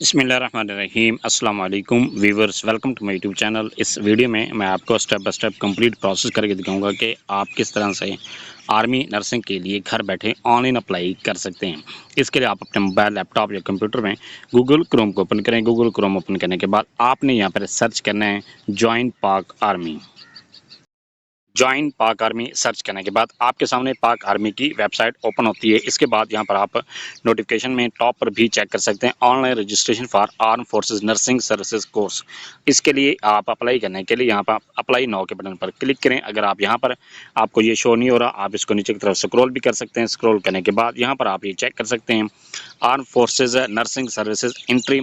बिस्मिल्लाहिर्रहमानिर्रहीम अस्सलाम वालेकुम viewers, welcome to my YouTube channel. इस वीडियो में मैं आपको step by step complete process करके दिखाऊंगा कि आप किस तरह से आर्मी नर्सिंग के लिए घर बैठे ऑनलाइन अप्लाई कर सकते हैं। इसके लिए आप अपने मोबाइल, लैपटॉप या कंप्यूटर में गूगल क्रोम को ओपन करें। गूगल क्रोम ओपन करने के बाद आपने यहाँ पर सर्च करना है जॉइन पाक आर्मी। जॉइन पाक आर्मी सर्च करने के बाद आपके सामने पाक आर्मी की वेबसाइट ओपन होती है। इसके बाद यहाँ पर आप नोटिफिकेशन में टॉप पर भी चेक कर सकते हैं online registration for arm forces nursing services course. इसके लिए आप अप्लाई करने के लिए यहाँ पर अप्लाई नाउ के बटन पर क्लिक करें। अगर आप यहाँ पर आपको ये शो नहीं हो रहा, आप इसको नीचे की तरफ स्क्रॉल भी कर सकते हैं। स्क्रॉल करने के बाद यहाँ पर आप ये चेक कर सकते हैं armed forces nursing services entry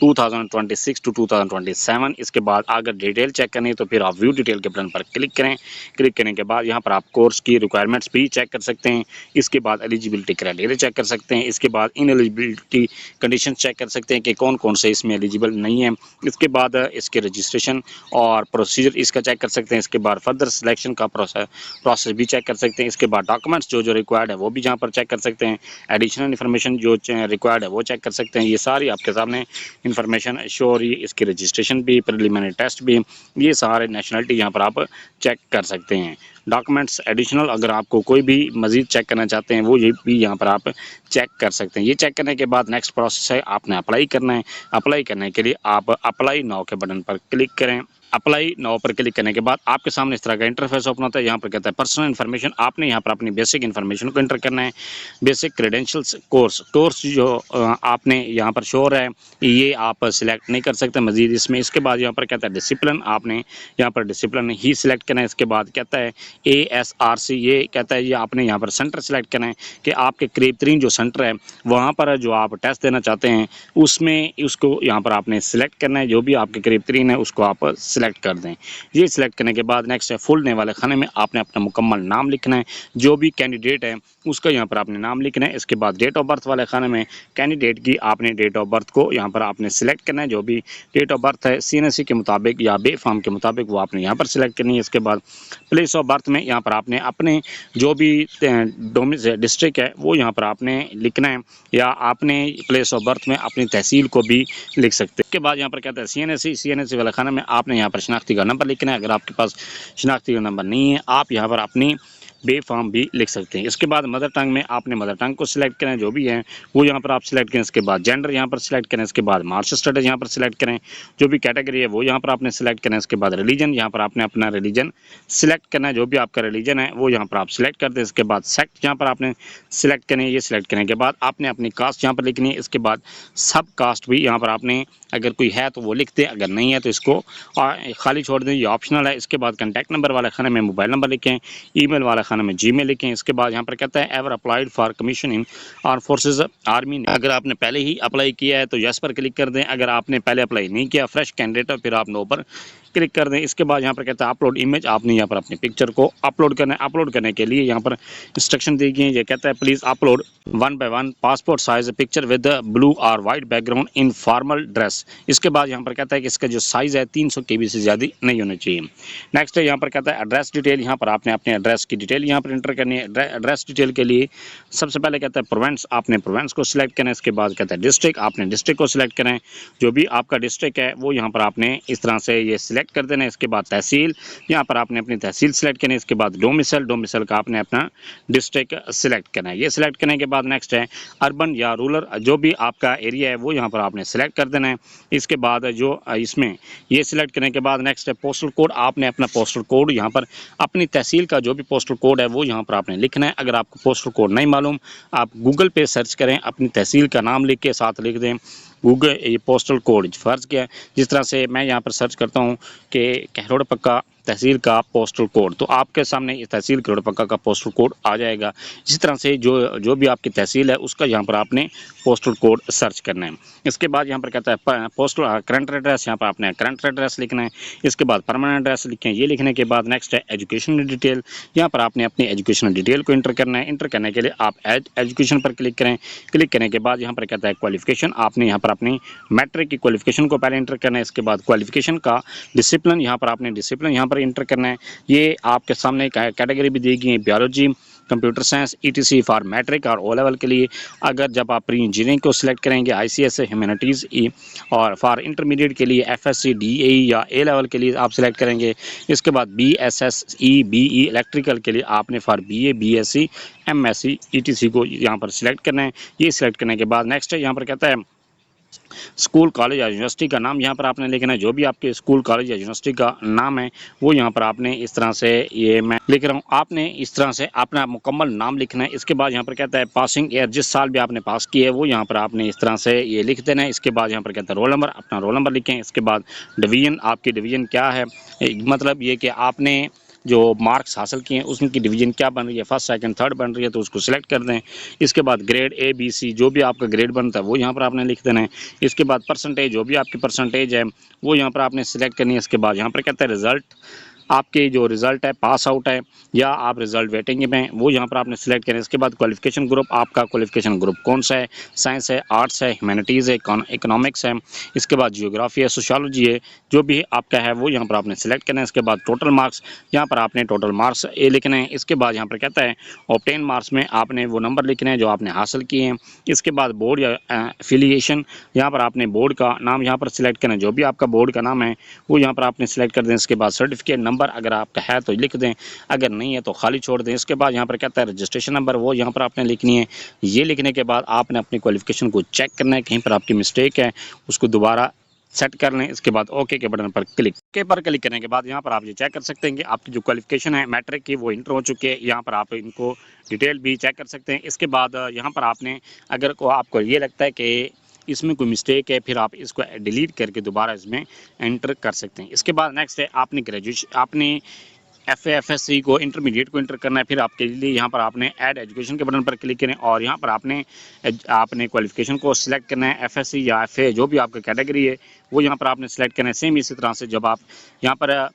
2026 to 2027। इसके बाद अगर डिटेल चेक करनी है तो फिर आप व्यू डिटेल के बटन पर क्लिक करें। क्लिक करने के बाद यहाँ पर आप कोर्स की रिक्वायरमेंट्स भी चेक कर सकते हैं। इसके बाद एलिजिबिलिटी क्राइटेरिया चेक कर सकते हैं। इसके बाद इन एलिजिबिलिटी कंडीशन चेक कर सकते हैं कि कौन कौन से इसमें एलिजिबल नहीं है। इसके बाद इसके रजिस्ट्रेशन और प्रोसीजर इसका चेक कर सकते हैं। इसके बाद फर्दर सिलेक्शन का प्रोसेस भी चेक कर सकते हैं। इसके बाद डॉक्यूमेंट्स जो रिक्वायर्ड है वो भी यहाँ पर चेक कर सकते हैं। एडिशनल इन्फॉर्मेशन जो रिक्वायर्ड है वो चेक कर सकते हैं। ये सारी आपके सामने इन्फॉर्मेशन शो हो रही है। इसकी रजिस्ट्रेशन भी, प्रिलिमिनरी टेस्ट भी, ये सारे नेशनलिटी यहाँ पर आप चेक कर सकते हैं। डॉक्यूमेंट्स एडिशनल अगर आपको कोई भी मज़ीद चेक करना चाहते हैं वो ये भी यहाँ पर आप चेक कर सकते हैं। ये चेक करने के बाद नेक्स्ट प्रोसेस है, आपने अप्लाई करना है। अप्लाई करने के लिए आप अप्लाई नाउ के बटन पर क्लिक करें। अप्लाई नाउ पर क्लिक करने के बाद आपके सामने इस तरह का इंटरफेस ओपन होता है। यहाँ पर कहता है पर्सनल इन्फॉर्मेशन। आपने यहाँ पर अपनी बेसिक इन्फॉर्मेशन को एंटर करना है। बेसिक क्रेडेंशियल्स कोर्स जो आपने यहाँ पर शो हो रहा है ये आप सिलेक्ट नहीं कर सकते मजीद इसमें। इसके बाद यहाँ पर कहता है डिसिप्लिन, आपने यहाँ पर डिसिप्लिन ही सिलेक्ट करना है। इसके बाद कहता है ASRC, ये कहता है ये आपने यहाँ पर सेंटर सिलेक्ट करना है कि आपके करीब तरीन जो सेंटर है वहाँ पर जो आप टेस्ट देना चाहते हैं उसमें उसको यहाँ पर आपने सिलेक्ट करना है। जो भी आपके करीब तरीन है उसको आप सिलेक्ट कर दें। ये सिलेक्ट करने के बाद नेक्स्ट है फुल नेम वाले खाने में आपने अपना मुकम्मल नाम लिखना है। जो भी कैंडिडेट है उसका यहाँ पर आपने नाम लिखना है। इसके बाद डेट ऑफ बर्थ वाले खाने में कैंडिडेट की आपने डेट ऑफ बर्थ को यहाँ पर आपने सिलेक्ट करना है। जो भी डेट ऑफ बर्थ है CNSE के मुताबिक या बे फॉर्म के मुताबिक वो आपने यहाँ पर सिलेक्ट करनी है। इसके बाद प्लेस ऑफ बर्थ में यहाँ पर आपने अपने जो भी डिस्ट्रिक्ट है वो यहाँ पर आपने लिखना है, या आपने प्लेस ऑफ बर्थ में अपनी तहसील को भी लिख सकते हैं। इसके बाद यहाँ पर कहता है CNSE वाला खाना में आपने यहाँ पर शनाख्ती का नंबर लिखना है। अगर आपके पास शनाख्ती का नंबर नहीं है आप यहाँ पर अपनी बे फॉर्म भी लिख सकते हैं। इसके बाद मदर टंग में आपने मदर टंग को सिलेक्ट करें, जो भी है वो यहाँ पर आप सिलेक्ट करें। इसके बाद जेंडर यहाँ पर सिलेक्ट करें। इसके बाद मार्क्स स्टेटस यहाँ पर सिलेक्ट करें। जो भी कैटेगरी है वो यहाँ पर आपने सिलेक्ट करना है। इसके बाद रिलीजन यहाँ पर आपने अपना रिलीजन सिलेक्ट करना है। जो भी आपका रिलीजन है वो यहाँ पर आप सिलेक्ट कर दें। इसके बाद सेक्ट यहाँ पर आपने सिलेक्ट करनी है। ये सिलेक्ट करने के बाद आपने अपनी कास्ट यहाँ पर लिखनी है। इसके बाद सब कास्ट भी यहाँ पर आपने अगर कोई है तो वो लिख दें, अगर नहीं है तो इसको खाली छोड़ दें, ये ऑप्शनल है। इसके बाद कॉन्टैक्ट नंबर वाले खाने में मोबाइल नंबर लिखें, ईमेल वाला खाने में जीमेल लिखें। इसके बाद यहाँ पर कहता है ever applied for commission in arm forces army. अगर आपने पहले ही अप्लाई किया है तो यस पर क्लिक कर दें। अगर आपने पहले अप्लाई नहीं किया, फ्रेश कैंडिडेट है, फिर आप नो पर क्लिक कर दें। इसके बाद यहाँ पर कहता है अपलोड इमेज, आपने यहाँ पर अपनी पिक्चर को अपलोड करना है। अपलोड करने के लिए यहाँ पर इंस्ट्रक्शन दी गई है। ये कहता है please upload 1 by 1 passport size picture with blue और white background in formal dress. इसके बाद यहाँ पर कहता है कि इसका जो साइज़ है 300 KB से ज़्यादा नहीं होना चाहिए। नेक्स्ट है यहाँ पर कहता है एड्रेस डिटेल। यहाँ पर आपने अपने एड्रेस की डिटेल यहाँ पर इंटर करनी है। एड्रेस डिटेल के लिए सबसे पहले कहता है प्रोवेंस, आपने प्रोवेंस को सिलेक्ट करना है। इसके बाद कहता है डिस्ट्रिक्ट, आपने डिस्ट्रिक्ट को सिलेक्ट करें। जो भी आपका डिस्ट्रिक्ट है वो यहाँ पर आपने इस तरह से ये सिलेक्ट कर देना है। इसके बाद तहसील, यहाँ पर आपने अपनी तहसील सिलेक्ट करनी है। इसके बाद डोमिसाइल का आपने अपना डिस्ट्रिक्ट सिलेक्ट करना है। ये सिलेक्ट करने के बाद नेक्स्ट है अर्बन या रूरल, जो भी आपका एरिया है वो यहाँ पर आपने सिलेक्ट कर देना है। इसके बाद जो इसमें ये सिलेक्ट करने के बाद नेक्स्ट है पोस्टल कोड, आपने अपना पोस्टल कोड यहाँ पर अपनी तहसील का जो भी पोस्टल कोड है वो यहाँ पर आपने लिखना है। अगर आपको पोस्टल कोड नहीं मालूम आप गूगल पे सर्च करें, अपनी तहसील का नाम लिख के साथ लिख दें गूगल ये पोस्टल कोड फ़र्ज़ किया। जिस तरह से मैं यहाँ पर सर्च करता हूँ कि कहरोड़ पक्का तहसील का पोस्टल कोड, तो आपके सामने ये तहसील कहरोड़ पक्का का पोस्टल कोड आ जाएगा। इसी तरह से जो भी आपकी तहसील है उसका यहाँ पर आपने पोस्टल कोड सर्च करना है। इसके बाद यहाँ पर कहता है पोस्टल करंट एड्रेस, यहाँ पर आपने करंट एड्रेस लिखना है। इसके बाद परमानेंट एड्रेस लिखें। ये लिखने के बाद नेक्स्ट है एजुकेशनल डिटेल, यहाँ पर आपने अपनी एजुकेशनल डिटेल को इंटर करना है। इंटर करने के लिए आप एजुकेशन पर क्लिक करें। क्लिक करने के बाद यहाँ पर कहता है क्वालिफिकेशन, आपने यहाँ पर अपनी मैट्रिक की क्वालिफिकेशन को पहले इंटर करना है। इसके बाद क्वालिफिकेशन का डिसिप्लिन, यहाँ पर आपने डिसिप्लिन यहाँ पर इंटर करना है। ये आपके सामने कैटेगरी भी दी गई है, biology, computer science ETC for matric और ओ लेवल के लिए। अगर जब आप प्री इंजीनियरिंग को सिलेक्ट करेंगे आईसीएस ह्यूमैनिटीज़ ई, और फॉर इंटरमीडिएट के लिए एफएससी डीएई या ए लेवल के लिए आप सिलेक्ट करेंगे। इसके बाद बीएसएसई बीई इलेक्ट्रिकल के लिए आपने for BA BSc MSc etc को यहाँ पर सिलेक्ट करना है। ये सिलेक्ट करने के बाद नेक्स्ट है यहाँ पर कहता है स्कूल कॉलेज या यूनिवर्सिटी का नाम यहाँ पर आपने लिखना है। जो भी आपके स्कूल कॉलेज या यूनिवर्सिटी का नाम है वो यहाँ पर आपने इस तरह से, ये मैं लिख रहा हूँ, आपने इस तरह से अपना मुकम्मल नाम लिखना है। इसके बाद यहाँ पर कहता है पासिंग ईयर, जिस साल भी आपने पास किया है वो यहाँ पर आपने इस तरह से ये लिख देना है। इसके बाद यहाँ पर कहता है रोल नंबर, अपना रोल नंबर लिखें। इसके बाद डिवीजन, आपकी डिवीजन क्या है, मतलब ये कि आपने जो मार्क्स हासिल किए हैं उसकी डिवीजन क्या बन रही है, फर्स्ट सेकंड थर्ड बन रही है तो उसको सिलेक्ट कर दें। इसके बाद ग्रेड ए बी सी जो भी आपका ग्रेड बनता है वो यहाँ पर आपने लिख देना है। इसके बाद परसेंटेज, जो भी आपकी परसेंटेज है वो यहाँ पर आपने सिलेक्ट करनी है। इसके बाद यहाँ पर कहता है रिज़ल्ट, आपके जो रिज़ल्ट है पास आउट है या आप रिज़ल्ट वेटिंग में, वो यहाँ पर आपने सिलेक्ट करें। इसके बाद क्वालिफिकेशन ग्रुप, आपका क्वालिफिकेशन ग्रुप कौन सा है, साइंस है, आर्ट्स है, ह्यूमैनिटीज़ है, इकोनॉमिक्स है। इसके बाद जियोग्राफी है, सोशियोलॉजी है, जो भी आपका है वो यहाँ पर आपने सिलेक्ट करना है। इसके बाद टोटल मार्क्स, यहाँ पर आपने टोटल मार्क्स ये लिखना है। इसके बाद यहाँ पर कहता है ऑब्टेन मार्क्स में आपने वो नंबर लिखने हैं जो आपने हासिल किए हैं। इसके बाद बोर्ड या एफिलिएशन, यहाँ पर आपने बोर्ड का नाम यहाँ पर सिलेक्ट करना है। जो भी आपका बोर्ड का नाम है वो यहाँ पर आपने सिलेक्ट कर दें। इसके बाद सर्टिफिकेट नंबर अगर आपका है तो लिख दें, अगर नहीं है तो खाली छोड़ दें। इसके बाद यहाँ पर कहता है रजिस्ट्रेशन नंबर, वो यहाँ पर आपने लिखनी है। ये लिखने के बाद आपने अपनी क्वालिफिकेशन को चेक करना है, कहीं पर आपकी मिस्टेक है उसको दोबारा सेट कर लें। इसके बाद ओके के बटन पर क्लिक करने के बाद यहाँ पर आप ये चेक कर सकते हैं कि आपकी जो क्वालिफिकेशन है मैट्रिक की वो इंटर हो चुकी है। यहाँ पर आप इनको डिटेल भी चेक कर सकते हैं। इसके बाद यहाँ पर आपने, अगर को आपको ये लगता है कि इसमें कोई मिस्टेक है, फिर आप इसको डिलीट करके दोबारा इसमें एंटर कर सकते हैं। इसके बाद नेक्स्ट है आपने ग्रेजुएशन, आपने एफएससी को इंटरमीडिएट को इंटर करना है। फिर आपके लिए यहाँ पर आपने ऐड एजुकेशन के बटन पर क्लिक करें और यहाँ पर आपने क्वालिफिकेशन को सिलेक्ट करना है, एफएससी या एफए जो भी आपका कैटेगरी है वो यहाँ पर आपने सेलेक्ट करना है। सेम इसी तरह से जब आप यहाँ पर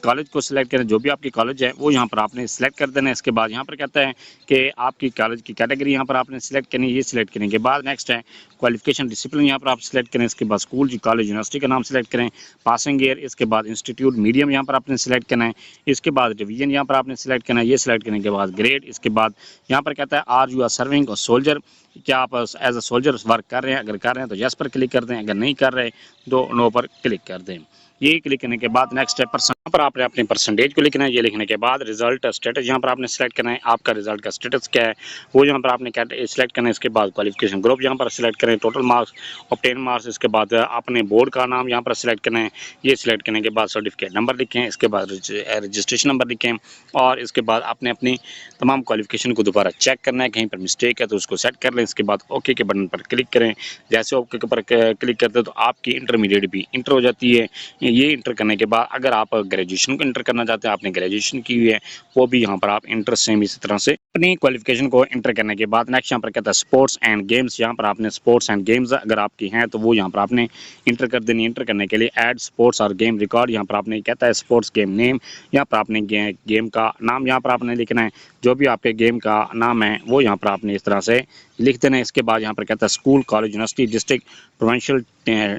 कॉलेज को सिलेक्ट करें, जो भी आपकी कॉलेज है वो यहाँ पर आपने सिलेक्ट कर देना है। इसके बाद यहाँ पर कहता है कि आपकी कॉलेज की कैटेगरी यहाँ पर आपने सिलेक्ट करनी है। ये सिलेक्ट करने के बाद नेक्स्ट है क्वालिफिकेशन डिसिप्लिन, यहाँ पर आप सिलेक्ट करें। इसके बाद स्कूल कॉलेज यूनिवर्सिटी का नाम सिलेक्ट करें, पासिंग ईयर, इसके बाद इंस्टीट्यूट मीडियम यहाँ पर आपने सिलेक्ट करना है। इसके बाद डिवीजन यहाँ पर आपने सिलेक्ट करना है। ये सिलेक्ट करने के बाद ग्रेड, इसके बाद यहाँ पर कहता है are you are serving soldier, क्या आप एज अ सोल्जर वर्क कर रहे हैं, अगर कर रहे हैं तो यस पर क्लिक कर दें, अगर नहीं कर रहे तो नो पर क्लिक कर दें। ये क्लिक करने के बाद नेक्स्ट है परसेंट, यहाँ पर आपने अपने परसेंटेज को लिखना है। ये लिखने के बाद रिजल्ट स्टेटस यहाँ पर आपने सेलेक्ट करना है, आपका रिजल्ट का स्टेटस क्या है वो यहाँ पर आपने सिलेक्ट करना है। इसके बाद क्वालिफिकेशन ग्रुप यहाँ पर सिलेक्ट करें, टोटल मार्क्स ऑब्टेन मार्क्स। इसके बाद अपने बोर्ड का नाम यहाँ पर सिलेक्ट करना है। ये सिलेक्ट करने के बाद सर्टिफिकेट नंबर लिखें, इसके बाद रजिस्ट्रेशन नंबर लिखें और इसके बाद आपने अपनी तमाम क्वालिफिकेशन को दोबारा चेक करना है, कहीं पर मिस्टेक है तो उसको सेट कर लें। इसके बाद ओके के बटन पर क्लिक करें। जैसे ओके के पर क्लिक करते हैं तो आपकी इंटरमीडिएट भी इंटर हो जाती है। ये इंटर करने के बाद अगर आप ग्रेजुएशन को इंटर करना चाहते हैं, आपने ग्रेजुएशन की हुई है, वो भी यहाँ पर आप इंटर सेम इसी तरह से अपनी क्वालिफिकेशन को इंटर करने के बाद नेक्स्ट यहाँ पर कहता है स्पोर्ट्स एंड गेम्स, यहाँ पर आपने स्पोर्ट्स एंड गेम्स अगर आपकी हैं तो वो यहाँ पर आपने इंटर कर देनी। इंटर करने के लिए ऐड स्पोर्ट्स और गेम रिकॉर्ड, यहाँ पर आपने कहता है स्पोर्ट्स गेम नेम, यहाँ पर आपने गेम का नाम यहाँ पर आपने लिखना है। जो भी आपके गेम का नाम है वो यहाँ पर आपने इस तरह से लिख देना है। इसके बाद यहाँ पर कहता है school college university district provincial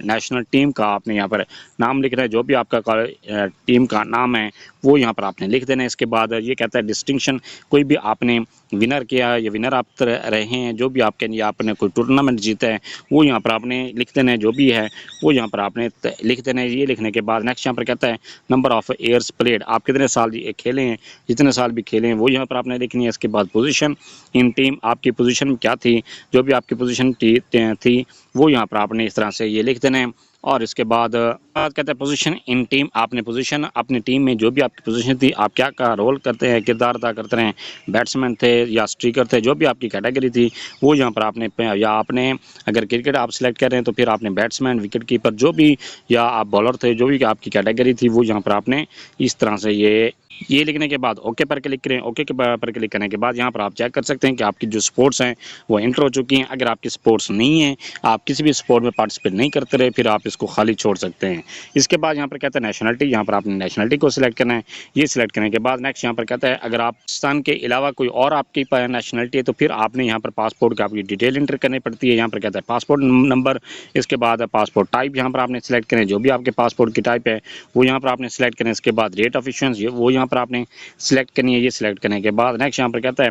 national team का आपने यहाँ पर नाम लिखना है। जो भी आपका टीम का नाम है वो यहाँ पर आपने लिख देना है। इसके बाद ये कहता है डिस्टिंक्शन, कोई भी आपने विनर किया है या विनर आप रहे हैं, जो भी आपके या आपने कोई टूर्नामेंट जीता है वो यहाँ पर आपने लिख देना है। जो भी है वो यहाँ पर आपने लिख देना है। ये लिखने के बाद नेक्स्ट यहाँ पर कहता है नंबर ऑफ ईयर्स प्लेड, आप कितने साल खेले हैं, जितने साल भी खेले हैं वो यहाँ पर आपने लिखनी है। इसके बाद पोजीशन इन टीम, आपकी पोजीशन क्या थी, जो भी आपकी पोजीशन थी वो यहाँ पर आपने इस तरह से ये लिख देना है। और इसके बाद कहते हैं पोजीशन इन टीम, आपने पोजीशन अपनी टीम में जो भी आपकी पोजीशन थी, आप क्या का रोल करते हैं, किरदार अदा करते हैं, बैट्समैन थे या स्ट्राइकर थे, जो भी आपकी कैटेगरी थी वो यहाँ पर आपने, या आपने अगर क्रिकेट आप सिलेक्ट कर रहे हैं तो फिर आपने बैट्समैन, विकेट कीपर, जो भी, या आप बॉलर थे, जो भी आपकी कैटेगरी थी वो यहाँ पर आपने इस तरह से ये लिखने के बाद ओके पर क्लिक करें। ओके के पर क्लिक करने के बाद यहाँ पर आप चेक कर सकते हैं कि आपकी जो स्पोर्ट्स हैं वो एंटर हो चुकी हैं। अगर आपकी स्पोर्ट्स नहीं है, आप किसी भी स्पोर्ट में पार्टिसिपेट नहीं करते रहे, फिर आप इसको खाली छोड़ सकते हैं। इसके बाद यहाँ पर कहता है नेशनलिटी, यहाँ पर आपने नेशनलिटी को सिलेक्ट करना है। ये सिलेक्ट करने के बाद नेक्स्ट यहाँ पर कहता है अगर आप पाकिस्तान के अलावा कोई और आपकी नेशनलिटी है तो फिर आपने यहाँ पर पासपोर्ट की आपकी डिटेल एंटर करनी पड़ती है। यहाँ पर कहता है पासपोर्ट नंबर, इसके बाद पासपोर्ट टाइप यहाँ पर आपने सिलेक्ट करें, जो भी आपके पासपोर्ट की टाइप है वो यहाँ पर आपने सिलेक्ट करें। इसके बाद डेट ऑफ इशुएंस वो यहाँ पर आपने सिलेक्ट करनी है। ये सिलेक्ट करने के बाद नेक्स्ट यहाँ पर कहता है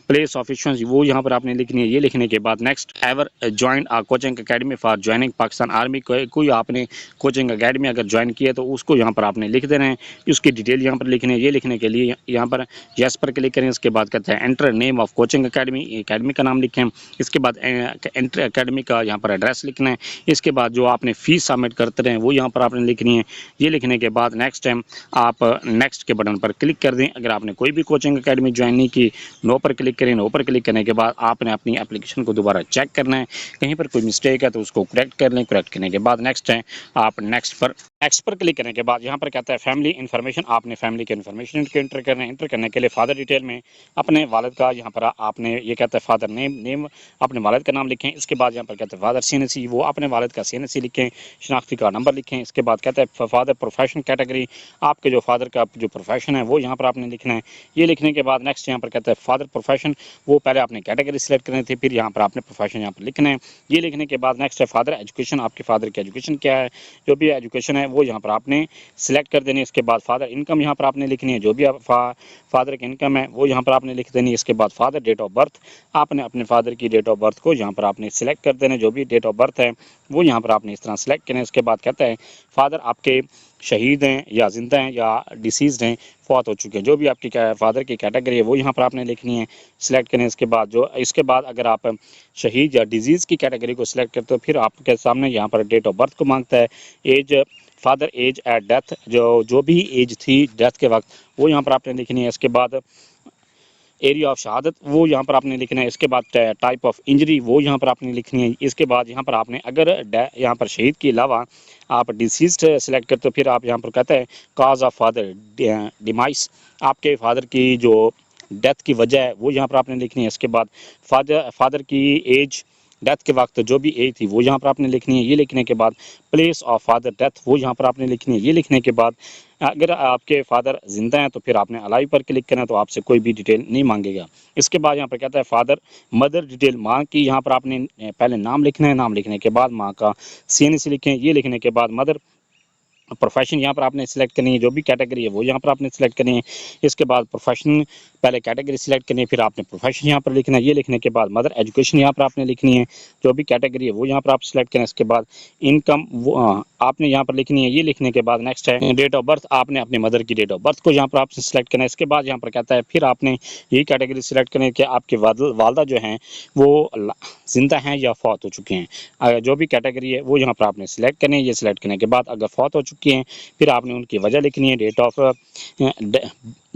प्लेस ऑफ इश्यूएंस, वो यहाँ पर आपने लिखनी है। ये लिखने के बाद next ever join a coaching academy for joining Pakistan army, कोई आपने कोचिंग अकेडमी अगर ज्वाइन किया तो उसको यहाँ पर आपने लिख देना है, उसकी डिटेल यहाँ पर लिखनी है। ये लिखने के लिए यहाँ पर यस पर क्लिक करें। इसके बाद कहते हैं enter name of coaching academy, academy का नाम लिखें। इसके बाद एंटर अकेडमी का यहाँ पर एड्रेस लिखना है। इसके बाद जो आपने फीस सबमिट करते रहे वो यहाँ पर आपने लिखनी है। ये लिखने के बाद नेक्स्ट टाइम आप नेक्स्ट के बटन पर क्लिक कर दें। अगर आपने कोई भी कोचिंग अकेडमी ज्वाइन नहीं की, नो पर क्लिक करें। नो पर क्लिक करने के बाद आपने अपनी एप्लीकेशन को दोबारा चेक करना है, कहीं पर कोई मिस्टेक है तो उसको करेक्ट कर लें। करेक्ट करने के बाद नेक्स्ट है आप नेक्स्ट पर क्लिक करने के बाद यहाँ पर कहता है फैमिली इन्फॉर्मेशन, आपने फैमिली के इन्फॉर्मेशन एंटर करना है। एंटर करने के लिए फादर डिटेल में अपने वालिद का यहाँ पर आपने ये कहता है फादर नेम अपने वालिद का नाम लिखें। इसके बाद यहाँ पर कहते हैं फादर CNC, वो अपने वालिद का CNC लिखें। शनाख्ती कार्ड नंबर लिखें। इसके बाद कहता है फादर प्रोफेशन कैटेगरी, आपके जो फादर का जो प्रोफेशन है वो यहाँ पर आपने लिखना है। ये लिखने के बाद नेक्स्ट यहाँ पर कहता है फादर प्रोफेशन, वो पहले आपने कैटेगरी सिलेक्ट करनी थी, फिर यहाँ पर आपने प्रोफेशन यहाँ पर लिखना है। ये लिखने के बाद नेक्स्ट है फादर एजुकेशन, आपके फादर की एजुकेशन क्या है, जो भी एजुकेशन है वो यहाँ पर आपने सिलेक्ट कर देनी है। इसके बाद फादर इनकम यहाँ पर आपने लिखनी है, जो भी फादर की इनकम है वो यहाँ पर आपने लिख देनी है। इसके बाद फादर डेट ऑफ बर्थ, आपने अपने फादर की डेट ऑफ बर्थ को यहाँ पर आपने सिलेक्ट कर देना है, जो भी डेट ऑफ बर्थ है वो यहाँ पर आपने इस तरह सेलेक्ट करना है। इसके बाद कहता है फादर आपके शहीद हैं या जिंदा हैं या डिसीज़ हैं, फौत हो चुके हैं, जो भी आपकी फादर की कैटेगरी है वो यहाँ पर आपने लिखनी है, सिलेक्ट करनी है। इसके बाद अगर आप शहीद या डिजीज़ की कैटेगरी को सिलेक्ट करते हो फिर आपके सामने यहाँ पर डेट ऑफ बर्थ को मांगता है। Age father age at death, जो भी एज थी डेथ के वक्त वो यहाँ पर आपने लिखनी है। इसके बाद एरिया ऑफ शहादत वो यहाँ पर आपने लिखना है। इसके बाद टाइप ऑफ इंजरी वो यहाँ पर आपने लिखनी है। इसके बाद यहाँ पर आपने अगर यहाँ पर शहीद के अलावा आप डिसीज्ड सेलेक्ट करते हो फिर आप यहाँ पर कहते हैं काज ऑफ फादर डिमाइस, आपके फादर की जो डेथ की वजह है वो यहाँ पर आपने लिखनी है। इसके बाद फादर की एज डेथ के वक्त जो भी एज थी वो यहाँ पर आपने लिखनी है। ये लिखने के बाद प्लेस ऑफ फादर डेथ वो यहाँ पर आपने लिखनी है। ये लिखने के बाद अगर आपके फादर जिंदा हैं तो फिर आपने अलाइव पर क्लिक करना है, तो आपसे कोई भी डिटेल नहीं मांगेगा। इसके बाद यहाँ पर कहता है फादर मदर डिटेल, माँ की यहाँ पर आपने पहले नाम लिखना है। नाम लिखने के बाद माँ का CNC लिखें। ये लिखने के बाद मदर प्रोफेशन यहाँ पर आपने सिलेक्ट करनी है, जो भी कैटेगरी है वो यहाँ पर आपने सिलेक्ट करनी है। इसके बाद प्रोफेशन पहले कैटेगरी सिलेक्ट करनी है, फिर आपने प्रोफेशन यहाँ पर लिखना है। ये लिखने के बाद मदर एजुकेशन यहाँ पर आपने लिखनी है, जो भी कैटेगरी है वो यहाँ पर आप सिलेक्ट करें। इसके बाद इनकम वो आपने यहाँ पर लिखनी है। ये लिखने के बाद नेक्स्ट है डेट ऑफ बर्थ, आपने अपनी मदर की डेट ऑफ बर्थ को यहाँ पर आपने सिलेक्ट करना है। इसके बाद यहाँ पर कहता है फिर आपने यही कैटेगरी सिलेक्ट करनी है कि आपके वालदा जो हैं वो जिंदा हैं या फौत हो चुके हैं, जो भी कैटेगरी है वो यहाँ पर आपने सिलेक्ट करनी है। ये सिलेक्ट करने के बाद अगर फौत हो चुकी हैं फिर आपने उनकी वजह लिखनी है, डेट ऑफ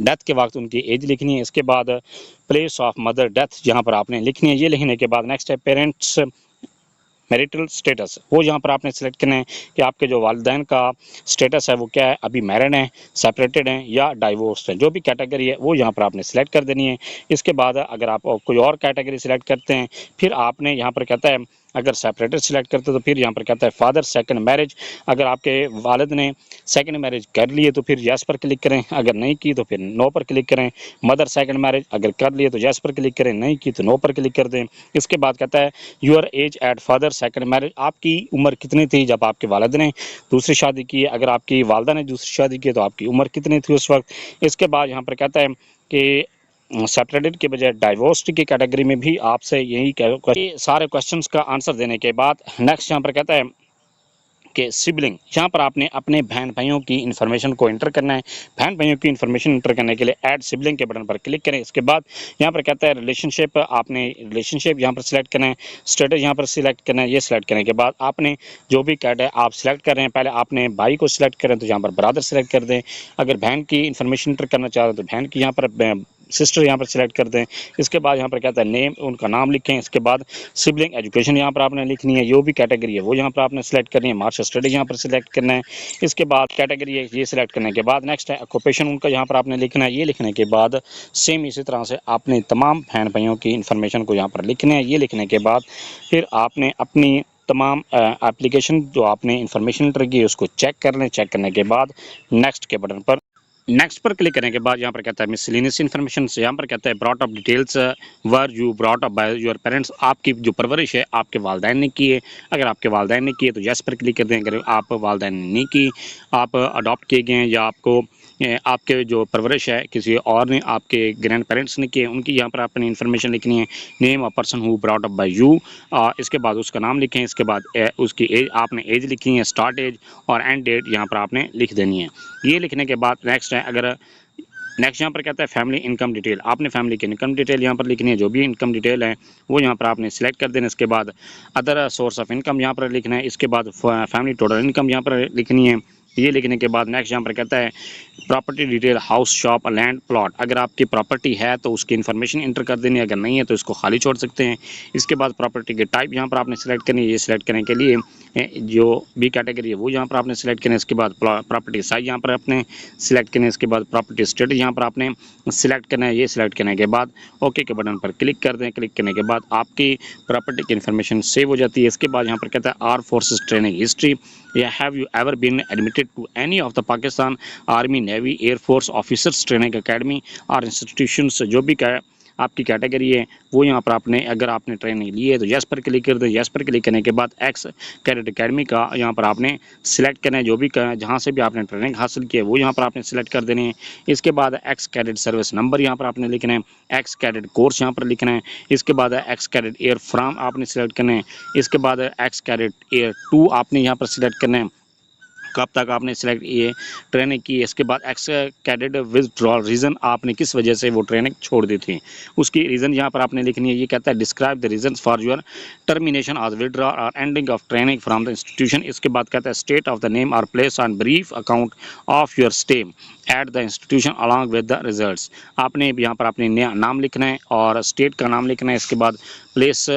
डेथ के वक्त उनकी एज लिखनी है। इसके बाद प्लेस ऑफ मदर डेथ यहाँ पर आपने लिखनी है। ये लिखने के बाद नेक्स्ट है पेरेंट्स मैरिटल स्टेटस, वो यहाँ पर आपने सेलेक्ट करना है कि आपके जो वालिदैन का स्टेटस है वो क्या है, अभी मैरिड हैं, सेपरेटेड हैं या डाइवोर्स हैं, जो भी कैटेगरी है वो यहाँ पर आपने सेलेक्ट कर देनी है। इसके बाद अगर आप कोई और कैटेगरी सेलेक्ट करते हैं फिर आपने यहाँ पर कहता है अगर सेपरेटेड सिलेक्ट करते तो फिर यहाँ पर कहता है फादर सेकंड मैरिज, अगर आपके वालिद ने सेकंड मैरिज कर लिए तो फिर यस पर क्लिक करें, अगर नहीं की तो फिर नो पर क्लिक करें। मदर सेकंड मैरिज अगर कर लिए तो यस पर क्लिक करें, नहीं की तो नो पर क्लिक कर दें। इसके बाद कहता है your age at father second marriage, आपकी उम्र कितनी थी जब आपके वालिद ने दूसरी शादी की, अगर आपकी वालदा ने दूसरी शादी की तो आपकी उम्र कितनी थी उस वक्त। इसके बाद यहाँ पर कहता है कि सेपरेटेड के बजाय डाइवोर्स्ड की कैटेगरी में भी आपसे यही सारे क्वेश्चंस का आंसर देने के बाद नेक्स्ट यहाँ पर कहता है कि सिबलिंग, यहाँ पर आपने अपने बहन भाइयों की इन्फॉर्मेशन को इंटर करना है। बहन भाइयों की इन्फॉर्मेशन इंटर करने के लिए ऐड सिबलिंग के बटन पर क्लिक करें। इसके बाद यहाँ पर कहता है रिलेशनशिप, आपने रिलेशनशिप यहाँ पर सिलेक्ट करना है, स्टेटस यहाँ पर सिलेक्ट करना है। ये सिलेक्ट करने के बाद आपने जो भी कैट आप सिलेक्ट कर रहे हैं, पहले आपने भाई को सिलेक्ट करें तो यहाँ पर ब्रदर सिलेक्ट कर दें। अगर बहन की इन्फॉर्मेशन इंटर करना चाह रहे हैं तो बहन की यहाँ पर सिस्टर यहाँ पर सिलेक्ट कर दें। इसके बाद यहाँ पर कहता है नेम, उनका नाम लिखें। इसके बाद सिबलिंग एजुकेशन यहाँ पर आपने लिखनी है, जो भी कैटेगरी है वो यहाँ पर आपने सिलेक्ट करनी है। मार्क्स स्टडी यहाँ पर सिलेक्ट करना है। इसके बाद कैटेगरी है ये सिलेक्ट करने के बाद नेक्स्ट है ऑक्यूपेशन, उनका यहाँ पर आपने लिखना है। ये लिखने के बाद सेम इसी तरह से आपने तमाम बहन भाइयों की इन्फॉर्मेशन को यहाँ पर लिखना है। ये लिखने के बाद फिर आपने अपनी तमाम एप्लीकेशन जो आपने इन्फॉर्मेशन इंटर की उसको चेक कर लें। चेक करने के बाद नेक्स्ट के बटन पर नेक्स्ट पर क्लिक करने के बाद यहाँ पर कहता है मिसलेनियस इन्फॉर्मेशन से यहाँ पर कहता है brought up details were you brought up by your parents, आपकी जो परवरिश है आपके वालदैन ने की है। अगर आपके वालदैन ने की है तो यस पर क्लिक कर दें। अगर आप वालदैन ने नहीं की, आप अडॉप्ट किए गए हैं या आपको आपके जो परवरिश है किसी और ने, आपके ग्रैंड पेरेंट्स ने की है, उनकी यहाँ पर आपने इन्फॉर्मेशन लिखनी है। Name a person who brought up by you, इसके बाद उसका नाम लिखें। इसके बाद उसकी एज, आपने एज लिखी है, स्टार्ट एज और एंड डेट यहाँ पर आपने लिख देनी है। ये लिखने के बाद नेक्स्ट है, अगर नेक्स्ट यहाँ पर कहता है फैमिली इनकम डिटेल, आपने फैमिली की इनकम डिटेल यहाँ पर लिखनी है। जो भी इनकम डिटेल है वो यहाँ पर आपने सिलेक्ट कर देना। इसके बाद अदर सोर्स ऑफ इनकम यहाँ पर लिखना है। इसके बाद फैमिली टोटल इनकम यहाँ पर लिखनी है। ये लिखने के बाद नेक्स्ट यहाँ पर कहता है property detail, house, shop, land, plot. अगर आपकी प्रॉपर्टी है तो उसकी इन्फॉर्मेशन इंटर कर देनी है, अगर नहीं है तो इसको खाली छोड़ सकते हैं। इसके बाद प्रॉपर्टी के टाइप यहाँ पर आपने सेलेक्ट करनी है। ये सिलेक्ट करने के लिए जो बी कैटेगरी है वो यहाँ पर आपने सेलेक्ट करना है। इसके बाद प्रॉपर्टी साइज यहाँ पर आपने सिलेक्ट करना है। इसके बाद प्रॉपर्टी स्टेटस यहाँ पर आपने सिलेक्ट करना है। ये सिलेक्ट करने के बाद ओके के बटन पर क्लिक कर दें। क्लिक करने के बाद आपकी प्रॉपर्टी की इन्फॉर्मेशन सेव हो जाती है। इसके बाद यहाँ पर कहता है आर फोर्सेस ट्रेनिंग हिस्ट्री, या have you ever been admitted to any of the Pakistan army, navy, air force officers training academy or institutions. जो भी आपकी कैटेगरी है वो यहाँ पर आपने, अगर आपने ट्रेनिंग ली है तो यस पर क्लिक कर दें। यस पर क्लिक करने के बाद एक्स कैडेट अकेडमी का यहाँ पर आपने सिलेक्ट करना है। जो भी जहाँ से भी आपने ट्रेनिंग हासिल की है वो यहाँ पर आपने सिलेक्ट कर देने हैं। इसके बाद एक्स कैडेट सर्विस नंबर यहाँ पर आपने लिखना है। एक्स कैडेट कोर्स यहाँ पर लिखना है। इसके बाद एक्स कैडेट एयर फ्राम आपने सिलेक्ट करना है। इसके बाद एक्स कैडेट एयर 2 आपने यहाँ पर सिलेक्ट करना है, कब तक आपने सिलेक्ट ये ट्रेनिंग की। इसके बाद एक्स कैडेट विथड्रॉल रीज़न, आपने किस वजह से वो ट्रेनिंग छोड़ दी थी, उसकी रीज़न यहाँ पर आपने लिखनी है। ये कहता है describe the reason for your termination or withdraw or ending of training from the institution. इसके बाद कहता है state of the name or place on brief account of your stay at the institution along with the results. आपने यहाँ पर अपने नाम लिखना है और स्टेट का नाम लिखना है। इसके बाद प्लेस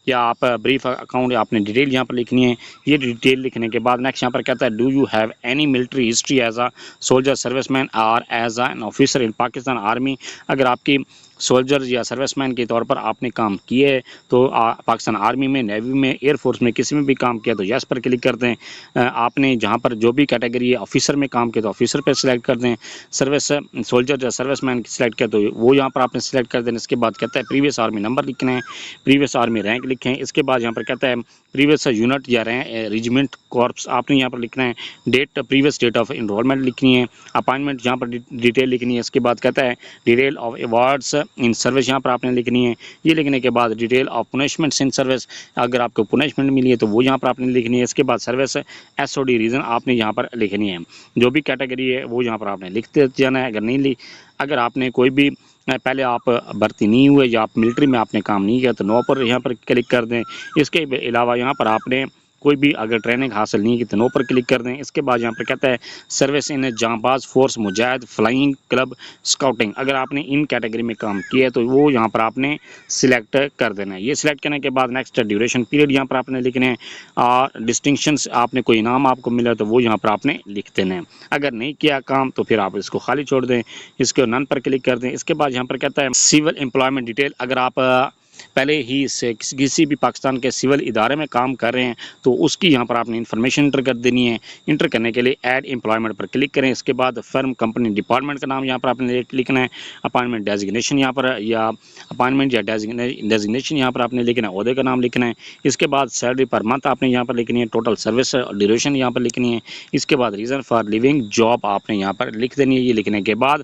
या आप ब्रीफ अकाउंट आपने डिटेल यहाँ पर लिखनी है। ये डिटेल लिखने के बाद नेक्स्ट यहाँ पर कहता है do you have any military history as a soldier, serviceman और as an officer in Pakistan army. अगर आपकी सोल्जर या सर्विसमैन के तौर पर आपने काम किए है तो पाकिस्तान आर्मी में, नेवी में, एयरफोर्स में किसी में भी काम किया तो यस पर क्लिक कर दें। आपने जहाँ पर जो भी कैटेगरी है ऑफिसर में काम किया तो ऑफिसर पर सिलेक्ट कर दें। सर्विस सोल्जर या सर्विसमैन की सिलेक्ट किया तो वो यहाँ पर आपने सिलेक्ट कर देना। इसके बाद कहता है प्रीवियस आर्मी नंबर लिखना है, प्रीवियस आर्मी रैंक लिखें। इसके बाद यहाँ पर कहता है प्रीवियस यूनिट या रेजिमेंट कॉर्प्स आपने यहाँ पर लिखना है। Date, previous date of enrolment लिखनी है। अपॉइंटमेंट यहाँ पर डिटेल लिखनी है। इसके बाद कहता है detail of awards in service यहाँ पर आपने लिखनी है। ये लिखने के बाद डिटेल ऑफ पुनिशमेंट्स इन सर्विस, अगर आपको पुनिशमेंट मिली है तो वो यहाँ पर आपने लिखनी है। इसके बाद सर्विस एसओडी रीज़न आपने यहाँ पर लिखनी है। जो भी कैटेगरी है वो यहाँ पर आपने लिखते जाना है। अगर आपने कोई भी पहले आप भर्ती नहीं हुए या आप मिलिट्री में आपने काम नहीं किया तो नो पर यहाँ पर क्लिक कर दें। इसके अलावा यहाँ पर आपने कोई भी अगर ट्रेनिंग हासिल नहीं की तो नो पर क्लिक कर दें। इसके बाद यहाँ पर कहता है सर्विस इन जांबाज फोर्स, मुजाहिद, फ्लाइंग क्लब, स्काउटिंग। अगर आपने इन कैटेगरी में काम किया है तो वो यहाँ पर आपने सिलेक्ट कर देना है। ये सिलेक्ट करने के बाद नेक्स्ट ड्यूरेशन पीरियड यहाँ पर आपने लिखने हैं और डिस्टिंक्शंस, आपने कोई इनाम आपको मिला तो वो यहाँ पर आपने लिख देना है। अगर नहीं किया काम तो फिर आप इसको खाली छोड़ दें, इसको नन पर क्लिक कर दें। इसके बाद यहाँ पर कहता है सिविल एम्प्लॉयमेंट डिटेल, अगर आप पहले ही से किसी भी पाकिस्तान के सिविल इदारे में काम कर रहे हैं तो उसकी यहाँ पर आपने इन्फॉर्मेशन इंटर कर देनी है। इंटर करने के लिए ऐड एम्प्लॉयमेंट पर क्लिक करें। इसके बाद फर्म, कंपनी, डिपार्टमेंट का नाम यहाँ पर आपने लिखना है। अपॉइंटमेंट डेजिग्नेशन यहाँ पर, या अपॉइंटमेंट या डेजिग्नेशन यहाँ पर आपने लिखना है। ओहदे का नाम लिखना है। इसके बाद सैलरी पर मंथ आपने यहाँ पर लिखनी है। टोटल सर्विस ड्यूरेशन यहाँ पर लिखनी है। इसके बाद रीज़न फॉर लिविंग जॉब आपने यहाँ पर लिख देनी है। ये लिखने के बाद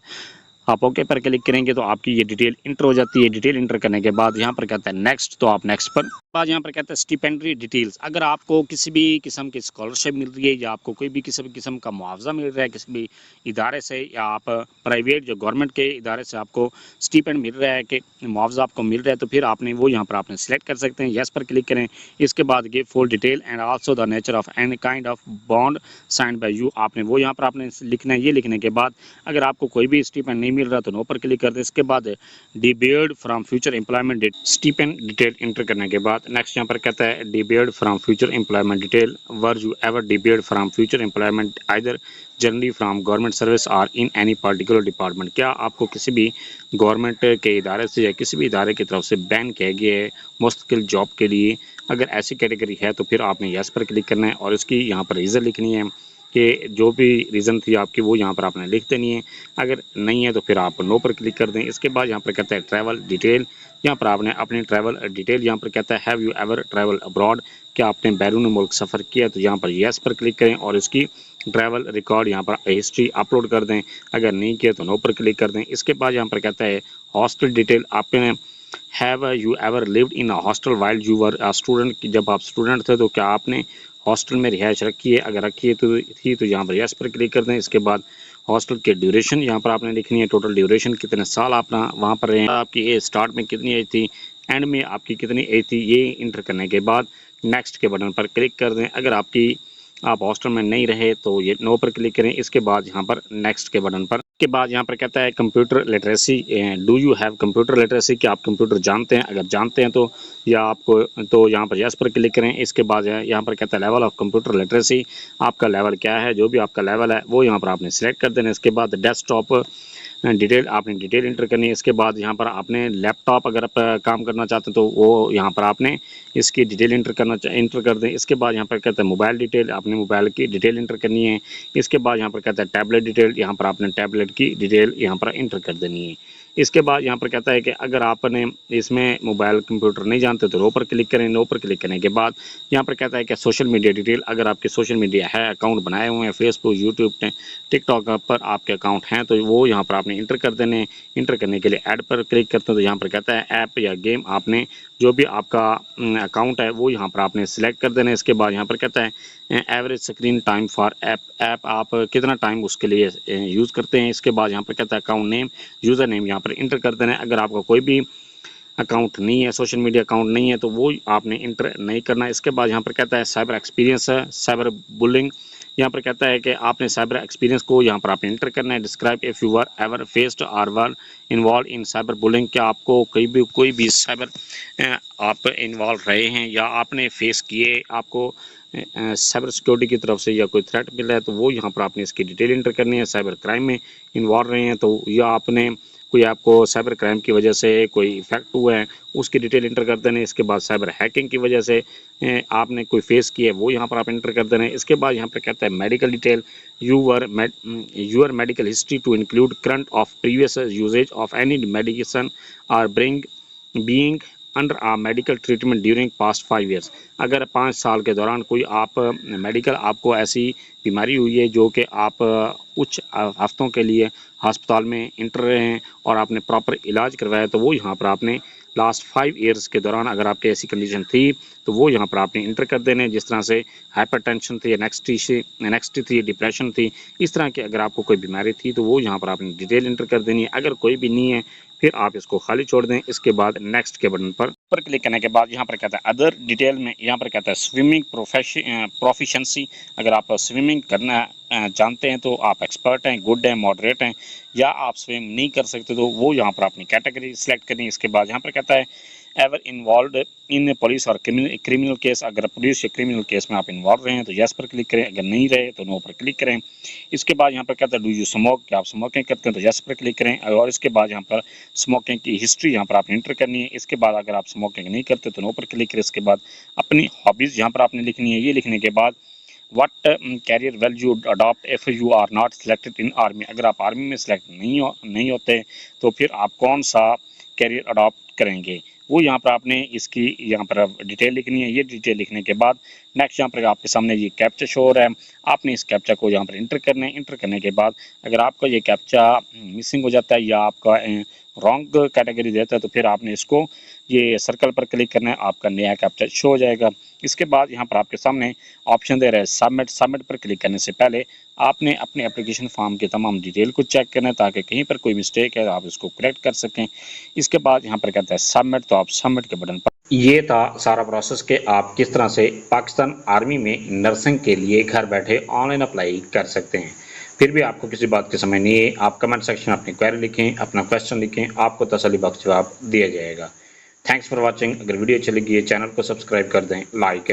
आप ओके पर क्लिक करेंगे तो आपकी ये डिटेल इंटर हो जाती है। डिटेल इंटर करने के बाद यहाँ पर कहता है नेक्स्ट, तो आप नेक्स्ट पर बाद यहाँ पर कहता है स्टिपेंडरी डिटेल्स। अगर आपको किसी भी किस्म की स्कॉलरशिप मिल रही है या आपको कोई भी किसी भी किस्म का मुआवजा मिल रहा है किसी भी इदारे से, या आप प्राइवेट जो गवर्नमेंट के इदारे से आपको स्टिपेंड मिल रहा है कि मुआवजा आपको मिल रहा है तो फिर आपने वो यहाँ पर आपने सिलेक्ट कर सकते हैं। येस पर क्लिक करें। इसके बाद give full detail and also the nature of any kind of bond signed by you, आपने वो यहाँ पर आपने लिखना है। ये लिखने के बाद अगर आपको कोई भी स्टिपेंड नहीं मिल रहा तो नो पर क्लिक कर दें। इसके बाद debarred from future employment date, stipend detail enter करने के बाद नेक्स्ट यहाँ पर कहता है debarred from future employment detail, were you ever debarred from future employment either generally from government service और इन एनी पर्टिकुलर डिपार्टमेंट। क्या आपको किसी भी गवर्नमेंट के इदारे से या किसी भी इदारे की तरफ से बैन किया गया है मुस्तकिल जॉब के लिए? अगर ऐसी कैटेगरी है तो फिर आपने यस पर क्लिक करना है और इसकी यहाँ पर रीज़न लिखनी है। कि जो भी रीज़न थी आपकी वो यहाँ पर आपने लिख देनी है। अगर नहीं है तो फिर आप नो पर क्लिक कर दें। इसके बाद यहाँ पर कहता है ट्रैवल डिटेल, यहाँ पर आपने अपनी ट्रैवल डिटेल यहाँ पर कहता है have you ever travel abroad, क्या आपने बैरून मुल्क सफ़र किया, तो यहाँ पर येस पर क्लिक करें और इसकी ट्रैवल रिकॉर्ड यहाँ पर हिस्ट्री अपलोड कर दें। अगर नहीं किया तो नो पर क्लिक कर दें। इसके बाद यहाँ पर कहता है हॉस्टल डिटेल, आपने have you ever lived in a hostel while you were a student, कि जब आप स्टूडेंट थे तो क्या आपने हॉस्टल में रिहाइश रखी है, अगर रखी है तो यहाँ पर यस पर क्लिक कर दें। इसके बाद हॉस्टल के ड्यूरेशन यहाँ पर आपने लिखनी है, टोटल ड्यूरेशन कितने साल आप वहाँ पर रहे, आपकी एज स्टार्ट में कितनी एज थी, एंड में आपकी कितनी एज थी, ये इंटर करने के बाद नेक्स्ट के बटन पर क्लिक कर दें। अगर आप हॉस्टल में नहीं रहे तो ये नो पर क्लिक करें। इसके बाद यहाँ पर नेक्स्ट के बटन पर के बाद यहाँ पर कहता है computer literacy, do you have computer literacy, कि आप कंप्यूटर जानते हैं, अगर जानते हैं तो या आपको तो यहाँ पर यस पर क्लिक करें। इसके बाद यहाँ पर कहता है लेवल ऑफ कंप्यूटर लिटरेसी, आपका लेवल क्या है, जो भी आपका लेवल है वो यहाँ पर आपने सेलेक्ट कर देना है। इसके बाद डेस्कटॉप डिटेल, आपने डिटेल इंटर करनी है। इसके बाद यहाँ पर आपने लैपटॉप अगर आप काम करना चाहते हैं तो वो यहाँ पर आपने इसकी डिटेल इंटर कर दें। इसके बाद यहाँ पर कहता है मोबाइल डिटेल, आपने मोबाइल की डिटेल इंटर करनी है। इसके बाद यहाँ पर कहता है टैबलेट डिटेल, यहाँ पर आपने टैबलेट की डिटेल यहाँ पर इंटर कर देनी है। इसके बाद यहाँ पर कहता है कि अगर आपने इसमें मोबाइल कंप्यूटर नहीं जानते तो नो पर क्लिक करें। नो पर क्लिक करने के बाद यहाँ पर कहता है कि सोशल मीडिया डिटेल, अगर आपके सोशल मीडिया है, अकाउंट बनाए हुए हैं, फेसबुक, यूट्यूब, टिकटॉक पर आपके अकाउंट हैं तो वो यहाँ पर आपने इंटर कर देने। इंटर करने के लिए ऐड पर क्लिक करते हैं तो यहाँ पर कहता है ऐप या गेम, आपने जो भी आपका अकाउंट है वो यहाँ पर आपने सिलेक्ट कर देना है। इसके बाद यहाँ पर कहता है average screen time for app आप कितना टाइम उसके लिए यूज़ करते हैं। इसके बाद यहाँ पर कहता है अकाउंट नेम, यूज़र नेम यहाँ पर इंटर कर देना है। अगर आपका कोई भी अकाउंट नहीं है, सोशल मीडिया अकाउंट नहीं है तो वो आपने इंटर नहीं करना है। इसके बाद यहाँ पर कहता है साइबर एक्सपीरियंस है, साइबर बुलिंग, यहाँ पर कहता है कि आपने साइबर एक्सपीरियंस को यहाँ पर आपने इंटर करना है। Describe if you are ever faced or were involved in cyber bullying, क्या आपको कोई भी साइबर आप इन्वॉल्व रहे हैं या आपने फेस किए, आपको साइबर सिक्योरिटी की तरफ से या कोई थ्रेट मिला है तो वो यहाँ पर आपने इसकी डिटेल इंटर करनी है। साइबर क्राइम में इन्वॉल्व रहे हैं तो या आपने कोई आपको साइबर क्राइम की वजह से कोई इफेक्ट हुआ है उसकी डिटेल इंटर कर देना है। इसके बाद साइबर हैकिंग की वजह से आपने कोई फेस किया है वो यहाँ पर आप इंटर कर देना है। इसके बाद यहाँ पर कहता है medical detail, your medical history to include current of previous usages of any medication और being under a medical treatment during past 5 years, अगर 5 साल के दौरान कोई आप मेडिकल आपको ऐसी बीमारी हुई है जो कि आप कुछ हफ्तों के लिए अस्पताल में इंटर रहे हैं और आपने प्रॉपर इलाज करवाया तो वो यहाँ पर आपने लास्ट 5 ईयर्स के दौरान अगर आपकी ऐसी कंडीशन थी तो वो यहाँ पर आपने इंटर कर देने। जिस तरह से हाइपरटेंशन थी, एनेक्सिटी थी, डिप्रेशन थी, इस तरह की अगर आपको कोई बीमारी थी तो वो यहाँ पर आपने डिटेल इंटर कर देनी है। अगर कोई भी नहीं है फिर आप इसको खाली छोड़ दें। इसके बाद नेक्स्ट के बटन पर क्लिक करने के बाद यहाँ पर कहता है अदर डिटेल में यहाँ पर कहता है स्विमिंग प्रोफिशेंसी, अगर आप स्विमिंग करना जानते हैं तो आप एक्सपर्ट हैं, गुड हैं, मॉडरेट हैं, या आप स्विम नहीं कर सकते तो वो यहाँ पर अपनी कैटेगरी सिलेक्ट करनी है। इसके बाद यहाँ पर कहता है एवर इन्वॉल्व इन पुलिस और क्रिमिनल केस, अगर पुलिस या क्रिमिनल केस में आप इन्वॉल्व रहे हैं तो यस पर क्लिक करें, अगर नहीं रहे तो नो पर क्लिक करें। इसके बाद यहाँ पर कहता है डू यू स्मोक, क्या आप स्मोकिंग करते हैं तो यस पर क्लिक करें और इसके बाद यहाँ पर स्मोकिंग की हिस्ट्री यहाँ पर आपने इंटर करनी है। इसके बाद अगर आप स्मोकिंग नहीं करते तो नो पर क्लिक करें। इसके बाद अपनी हॉबीज़ यहाँ पर आपने लिखनी है। ये लिखने के बाद what career will you adopt if you are not selected in army, अगर आप आर्मी में सिलेक्ट नहीं होते तो फिर आप कौन सा कैरियर अडॉप्ट करेंगे, वो यहाँ पर आपने इसकी यहाँ पर डिटेल लिखनी है। ये डिटेल लिखने के बाद नेक्स्ट यहाँ पर आपके सामने ये कैप्चा शो हो रहा है, आपने इस कैप्चा को यहाँ पर इंटर करना है। इंटर करने के बाद अगर आपका ये कैप्चा मिसिंग हो जाता है या आपका रॉन्ग कैटेगरी देता है तो फिर आपने इसको ये सर्कल पर क्लिक करना है, आपका नया कैप्चा शो हो जाएगा। इसके बाद यहाँ पर आपके सामने ऑप्शन दे रहा है सबमिट। सबमिट पर क्लिक करने से पहले आपने अपने एप्लीकेशन फॉर्म की तमाम डिटेल को चेक करना है ताकि कहीं पर कोई मिस्टेक है आप इसको करेक्ट कर सकें। इसके बाद यहाँ पर कहता है सबमिट, तो आप सबमिट के बटन पर, ये था सारा प्रोसेस कि आप किस तरह से पाकिस्तान आर्मी में नर्सिंग के लिए घर बैठे ऑनलाइन अप्लाई कर सकते हैं। फिर भी आपको किसी बात की समझ नहीं है, आप कमेंट सेक्शन में अपनी क्वेरी लिखें, अपना क्वेश्चन लिखें, आपको तसल्ली बख्श जवाब दिया जाएगा। Thanks for watching. अगर वीडियो अच्छी लगी है चैनल को सब्सक्राइब कर दें, लाइक